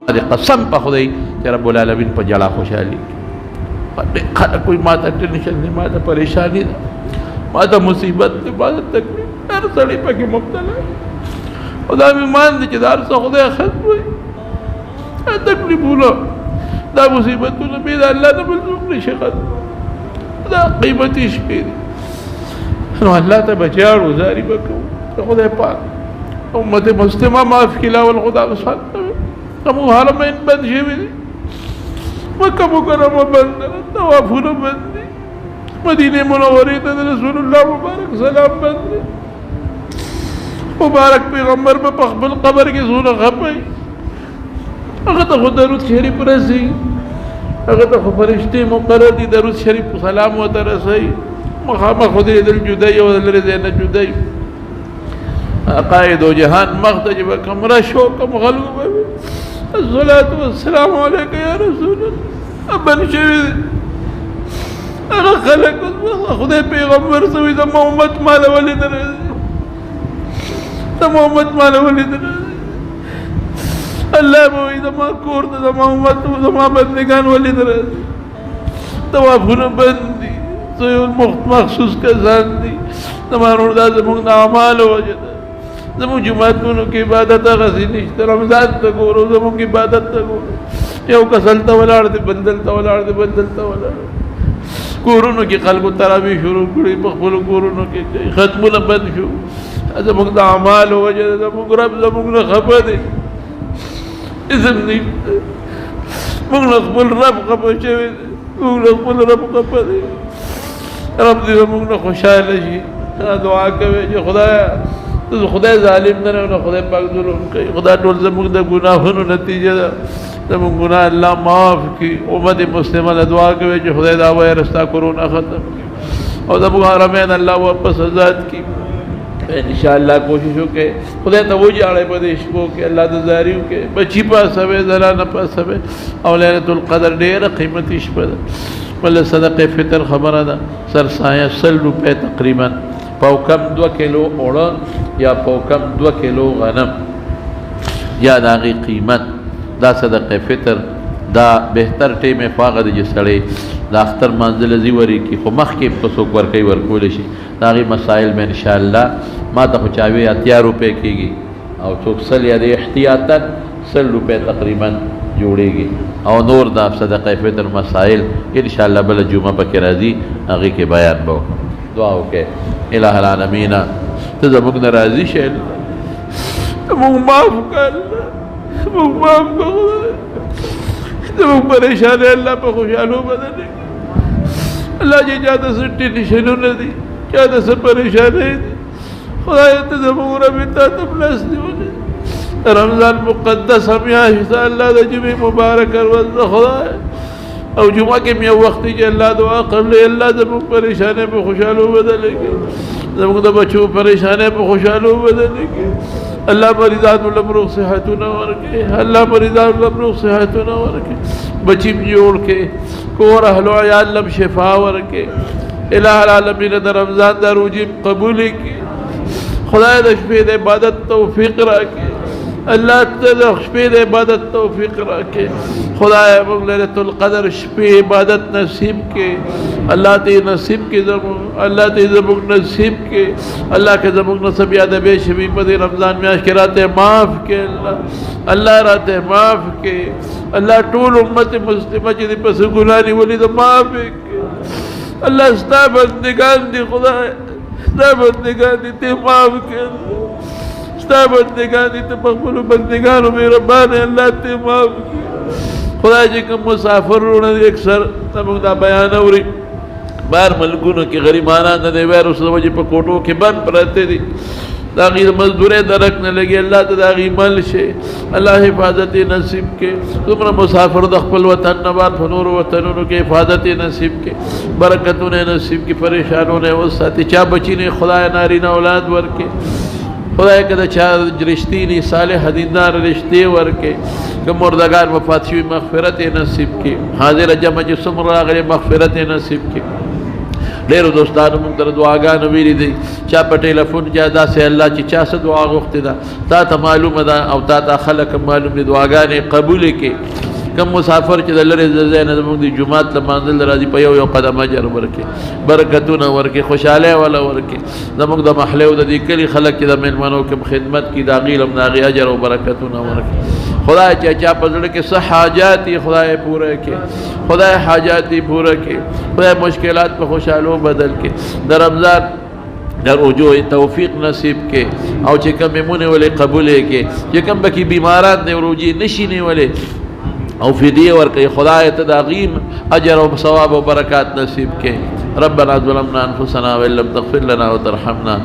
قسم په خدای چې رب العالمین په جړه خوشحالي خلک کوئی ما ته ټینشن دی، ما ته پریشانی ده، ما ته مصیبت دی، ما ته تکلیف، هر سړی پکې مبتلا او دا مې ایمان دی چې دا هر څه خدای ختموي. دا تکلیفونه دا مصیبتونه بې د الله نه بل څوک نشي ختموي. دا قیمتي شپې دي نو الله ته به جاړو زاري به کوو د خدای پاک امت مسلمه معاف کړي لاول خدا وسات زموږ حرمین بند شوي دي، مکه مکرمه بند ده، طوافونه بند دي، مدینه منورې ته د رسول الله مبارک سلام بند دی. مبارک پیغمبر به په خپل قبر کې څونه خپه هغه ته خو درود شریف رسي، هغه ته خو فرشتې مقرر دي درود شریف سلام ورته رسوي. مخامخ ودرېدل جدی او لرې ځای نه جدی قائد و جهان مخ ته چې به کوم رش و کوم خلکو به وي الصلاة والسلام علیک یا رسول الله بند شوي دي. هغه خلک خدای پیغمبر سوي زما امت ماله ولې نه راځي، زما امت ماله ولې نه راځي. الله به وایي زما کور ته زما امت زما بندګان ولې نه راځي. طوافونه بند دي، مخصوص کسان دي. زما نور دا زموږ د اعمالو وجه ده. زموږ جوماتونو کې عبادت هغسې نشته، رمضان ته ګورو زموږ عبادت ته ګورو، یو کس هلته ولاړ دی بل دلته ولاړ دی بل دلته ولاړ دی. کورونو کې خلکو تراویح شروع کړي، په خپلو کورونو کې کوي، ختمونه بند شو. زموږ د اعمالو وجه ده. زموږ رب زموږ نه خفه دی، اسم نشته. موږ نه خپل رب خفه شوي دی، موږ نه خپل رب خفه دی. رب دې زموږ نه خوشحاله شي. دعا کوي چې خدای ظالم نه نه خدای پاک ظلم کوي. خدای ټول زموږ د ګناهونو نتیجه ده، زموږ ګناه الله معاف کړي. امت مسلمه له دعا کوي چې خدای دا وایرس تا کرونا ختم کړي او زموږ حرمین الله واپس آزاد کړي. انشاءاللہ کوشش وکړئ خدای ته وجاړئ په دې شپو کې، الله ته زاري وکړئ. بچي پاسوئ، زنانه پاسوئ او لیلة القدر ډېره قیمتي شپه ده. بله صدقه فطر خبره ده، سرسایه 100 روپۍ تقریبا، پاو کم 2 کیلو اوړه یا پاو کم 2 کیلو غنم یا د هغې قیمت. دا صدقه فطر دا بهتر ټیم یې خو هغه دی چې سړی د اختر منزله ځي ورکړي، خو مخکې په څوک ورکوي ورکولی شي. د هغې مسایل به انشاءالله ما ته خو چاوي 80 روپۍ کېږي او څوک 100 یا د احتیاطاً 100 روپۍ تقریبا جوړېږي او نور دا صدقه فطر مسائل انشاءالله بله جمعه پکې راځي، هغې کې بیان به وکړم. دعا وکړئ الہ العالمین ته زموږ نه راضي شې، زموږ معاف کړه، زموږ معاف کړه، زموږ پریشانۍ الله په خوشحالو بدل کړي. الله چې چا ته څه ټینشنونه دي، چا ته څه پریشانۍ دي، خدای ته زموږ رب تا ته بلس دي. رمضان مقدس میاشت ده، الله د جمعې مبارک ورځ ده خدای او جمعه کې مې یو وخت دی چې الله دعا قبلې الله زموږ پریشانۍ په خوشحالو بدلې کړي، زموږ د بچو پریشانۍ په خوشحالو بدلې کړي. الله مریضانو له روغ صحتونه ورکړي، الله مریضانو له روغ صحتونه ورکړي، بچي م جوړ کړي، کور اهل و عیال لم شفا ورکړي. الہ العالمین د رمضان د روزې قبول کړي. خدای د شپې د عبادت توفیق راکړي، الله ته د شپې د عبادت توفیق راکړي. خدای موږ لیلة القدر شپې عبادت نصیب کړي، الله ته نصیب کړي، زموږ الله ته زموږ نصیب کړي. الله که زموږ نه څه بیا د بې شوي په دې رمضان میاشت کې راته معاف کړي. الله راته معاف کړي. الله ټول امت مسلمه چې دې پسې ګناه نیولي ده معاف یې کړي. الله ستا بندګان دي، خدای ستا بندګان دي، ته معاف کړي. ستا بندگان دي، ته په خپلو بندگانو مهربانه الله ته معاف کړي. خدای چې کوم مسافر وروڼه دي اکثر زموږ دا بیان اوري بهر ملکونو کې غریبانان د دې وایرس له وجې په کوټو کې بند پراته دي، د هغې د مزدورۍ درک نه لګي. الله ته د هغې مل شي، الله حفاظت یې نصیب کړي. څومره مسافر د خپل وطن نه بعد په نورو وطنونو کې حفاظت یې نصیب کړي، برکتونه یې نصیب کړي، پریشانونه یې وساتي. چا بچي نه خدای نارینه اولاد ورکړي، خدای که د چا رښتینی صالح دیندار رشتې ورکړي. که مردگان وفات شوي مغفرت یې نصیب کړي، حاضره جمع چې څومره راغلي مغفرت یې نصیب کړي. ډېرو دوستانو موږ ته دعاګانې ویلي دي چا په ټیلیفون کې داسې الله چې چا څه دعا غوښتې ده تا ته معلومه ده او تا ته خلک معلوم دي دعاګانې قبولې کړي کم مسافر چې د لرې ځای نه زموږ د جومات لمانځل راځي په یو قدم اجر ورکړي برکتونه ورکړي خوشحالۍ والا ورکړي زموږ د محلې او د دې کلي خلک چې د مېلمنو کې خدمت کړي د هغې هم د هغې اجر او برکتونه ورکړي خدای چې چا په زړه کې څه حاجات یې خدای پوره کړي خدای حاجات یې پوره کړي خدای مشکلات په خوشحالو بدل کړي د رمضان د رجوع توفیق نصیب کې او چې کوم مونږ ولې قبولې کې چې کوم بکی بیماران دی روجي نشي نیولې او فدیه ورکړي خدای ته د عظیم اجر او ثواب او برکات نصیب کې ربنا ظلمنا انفسنا وان لم تغفر لنا وترحمنا